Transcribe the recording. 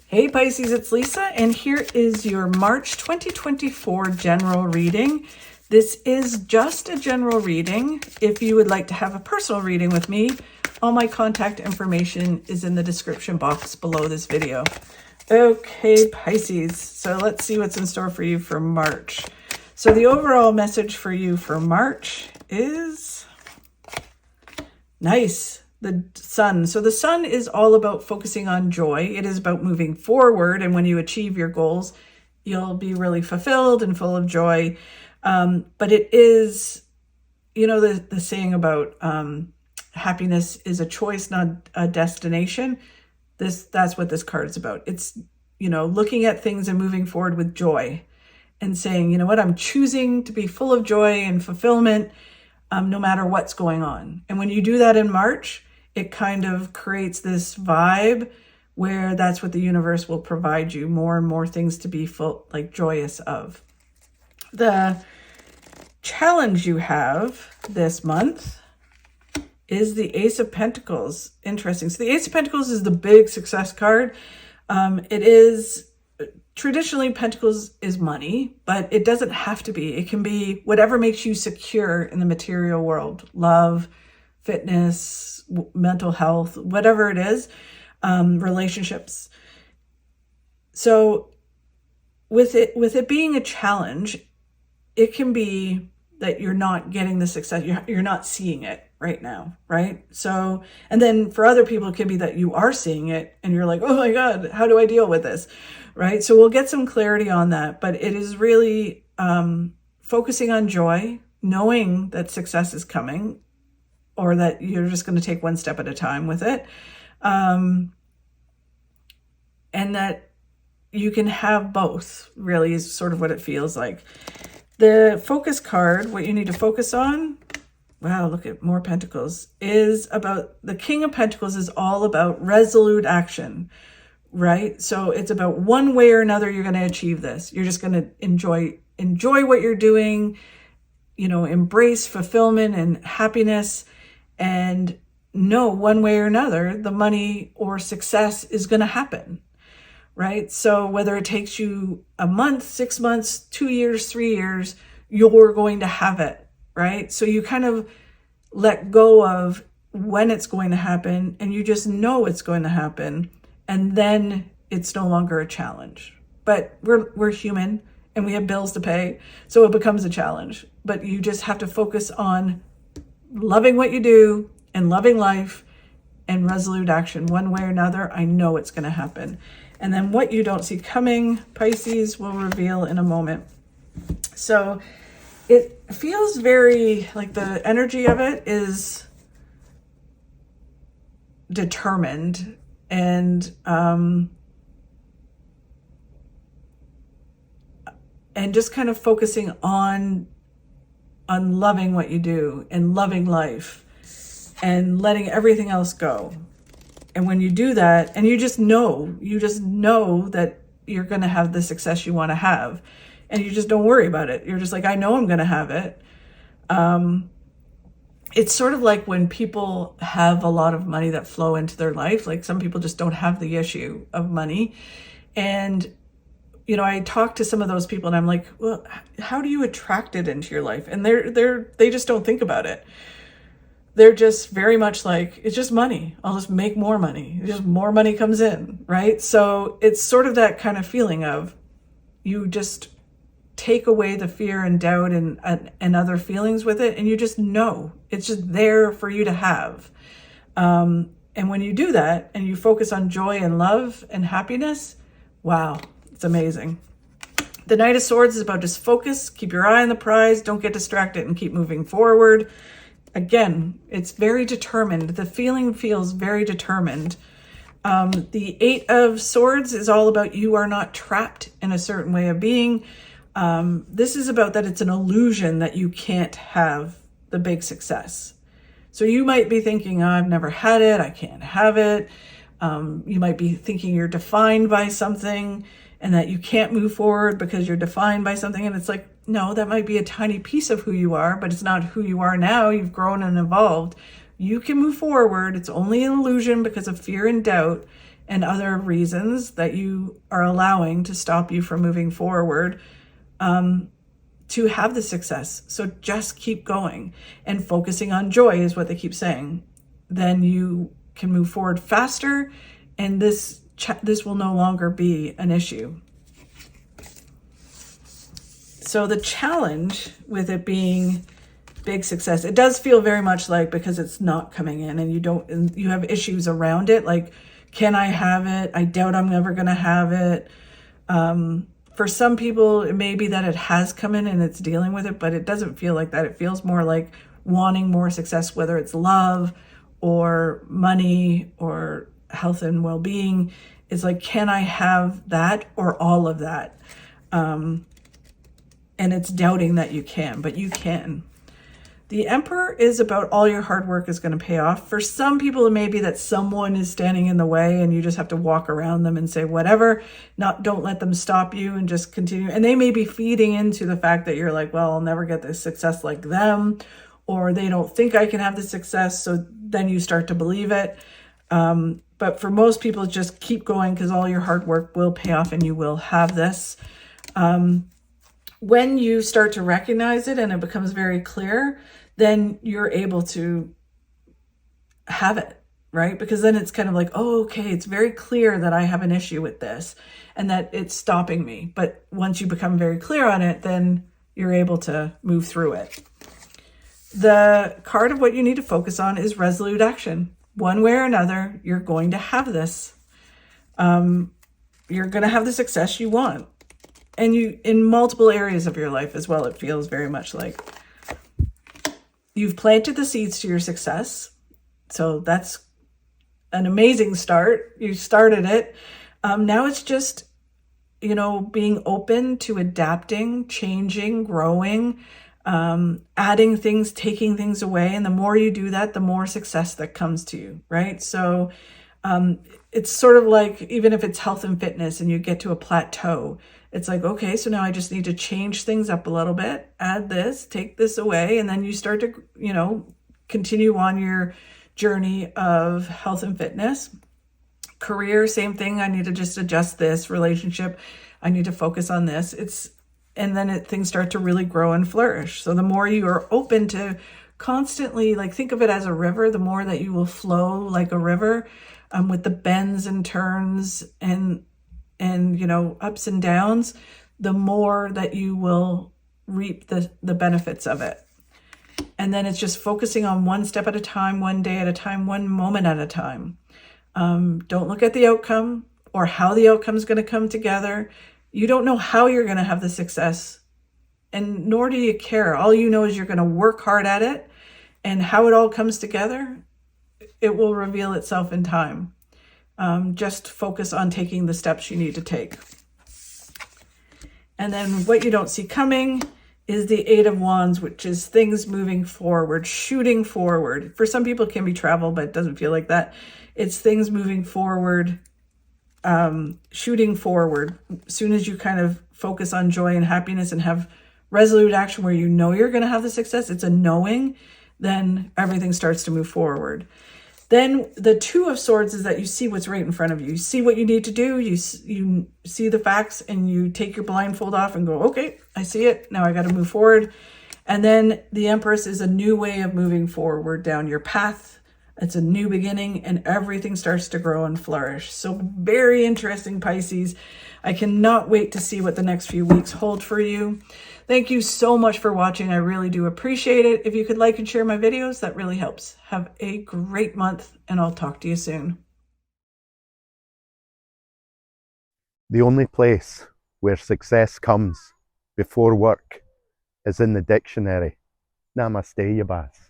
Hey Pisces, it's Lisa, and here is your March 2024 general reading. This is just a general reading. If you would like to have a personal reading with me, all my contact information is in the description box below this video. Okay, Pisces, so let's see what's in store for you for March. So the overall message for you for March is nice. The sun. So the sun is all about focusing on joy. It is about moving forward. And when you achieve your goals, you'll be really fulfilled and full of joy. But it is, you know, the saying about happiness is a choice, not a destination. That's what this card is about. It's, you know, looking at things and moving forward with joy and saying, you know what, I'm choosing to be full of joy and fulfillment no matter what's going on. And when you do that in March, it kind of creates this vibe where that's what the universe will provide you, more and more things to be joyous of. The challenge you have this month is the Ace of Pentacles. Interesting. So the Ace of Pentacles is the big success card. It is traditionally Pentacles is money, but it doesn't have to be. It can be whatever makes you secure in the material world, love, fitness, mental health, whatever it is, relationships. So with it being a challenge, it can be that you're not getting the success, you're not seeing it right now, right? So, and then for other people, it can be that you are seeing it and you're like, oh my God, how do I deal with this, right? So we'll get some clarity on that, but it is really focusing on joy, knowing that success is coming, or that you're just going to take one step at a time with it. And that you can have both, really, is sort of what it feels like. The focus card, what you need to focus on, wow, look at more Pentacles, is about the King of Pentacles is all about resolute action, right? So it's about one way or another, you're going to achieve this. You're just going to enjoy what you're doing, you know, embrace fulfillment and happiness, and know one way or another, the money or success is going to happen, right? So whether it takes you a month, 6 months, 2 years, 3 years, you're going to have it, right? So you kind of let go of when it's going to happen and you just know it's going to happen. And then it's no longer a challenge. But we're human and we have bills to pay. So it becomes a challenge. But you just have to focus on loving what you do and loving life and resolute action one way or another. I know it's going to happen. And then what you don't see coming, Pisces, will reveal in a moment. So it feels very like the energy of it is determined and just kind of focusing on loving what you do and loving life and letting everything else go. And when you do that, and you just know that you're going to have the success you want to have, and you just don't worry about it. You're just like, I know I'm going to have it. It's sort of like when people have a lot of money that flow into their life, like some people just don't have the issue of money. And you know, I talk to some of those people and I'm like, well, how do you attract it into your life? And they just don't think about it. They're just very much like, it's just money. I'll just make more money. Just more money comes in, right? So it's sort of that kind of feeling of you just take away the fear and doubt and other feelings with it. And you just know it's just there for you to have. And when you do that and you focus on joy and love and happiness, wow. It's amazing. The Knight of Swords is about just focus, keep your eye on the prize, don't get distracted and keep moving forward. Again, it's very determined. The feeling feels very determined. The Eight of Swords is all about you are not trapped in a certain way of being. This is about that it's an illusion that you can't have the big success. So you might be thinking, oh, I've never had it, I can't have it. You might be thinking you're defined by something and that you can't move forward because you're defined by something. And it's like, no, that might be a tiny piece of who you are, but it's not who you are now. You've grown and evolved. You can move forward. It's only an illusion because of fear and doubt. and other reasons that you are allowing to stop you from moving forward to have the success. So just keep going, and focusing on joy is what they keep saying. Then you can move forward faster, and this will no longer be an issue. So the challenge with it being big success, it does feel very much like, because it's not coming in and you have issues around it, like, can I have it? I doubt I'm ever going to have it. For some people, it may be that it has come in and it's dealing with it, but it doesn't feel like that. It feels more like wanting more success, whether it's love or money or health and well-being. It's like, can I have that or all of that? And it's doubting that you can, but you can. The Emperor is about all your hard work is going to pay off. For some people, it may be that someone is standing in the way and you just have to walk around them and say, whatever, don't let them stop you, and just continue. And they may be feeding into the fact that you're like, well, I'll never get this success like them, or they don't think I can have the success. So then you start to believe it. But for most people, just keep going, because all your hard work will pay off and you will have this. When you start to recognize it and it becomes very clear, then you're able to have it, right? Because then it's kind of like, oh, okay, it's very clear that I have an issue with this and that it's stopping me. But once you become very clear on it, then you're able to move through it. The card of what you need to focus on is resolute action. One way or another, you're going to have this. You're going to have the success you want. And you, in multiple areas of your life as well, it feels very much like you've planted the seeds to your success. So that's an amazing start. You started it. Now it's just, being open to adapting, changing, growing, adding things, taking things away. And the more you do that, the more success that comes to you, right? So it's sort of like, even if it's health and fitness and you get to a plateau, it's like, okay, so now I just need to change things up a little bit, add this, take this away, and then you start to, continue on your journey of health and fitness. Career, same thing. I need to just adjust this. Relationship, I need to focus on this. And then things start to really grow and flourish. So the more you are open to constantly, think of it as a river, the more that you will flow like a river, with the bends and turns and ups and downs, the more that you will reap the benefits of it. And then it's just focusing on one step at a time, one day at a time, one moment at a time. Don't look at the outcome or how the outcome is going to come together. You don't know how you're going to have the success, and nor do you care. All you know is you're going to work hard at it, and how it all comes together, it will reveal itself in time. Just focus on taking the steps you need to take. And then what you don't see coming is the Eight of Wands, which is things moving forward, shooting forward. For some people it can be travel, but it doesn't feel like that. It's things moving forward, shooting forward. As soon as you kind of focus on joy and happiness and have resolute action where you know you're going to have the success, it's a knowing, then everything starts to move forward. Then the Two of Swords is that you see what's right in front of you. You see what you need to do. You see the facts, and you take your blindfold off and go, okay, I see it. Now I got to move forward. And then the Empress is a new way of moving forward down your path. It's a new beginning, and everything starts to grow and flourish. So very interesting, Pisces. I cannot wait to see what the next few weeks hold for you. Thank you so much for watching. I really do appreciate it. If you could like and share my videos, that really helps. Have a great month, and I'll talk to you soon. The only place where success comes before work is in the dictionary. Namaste, you bass.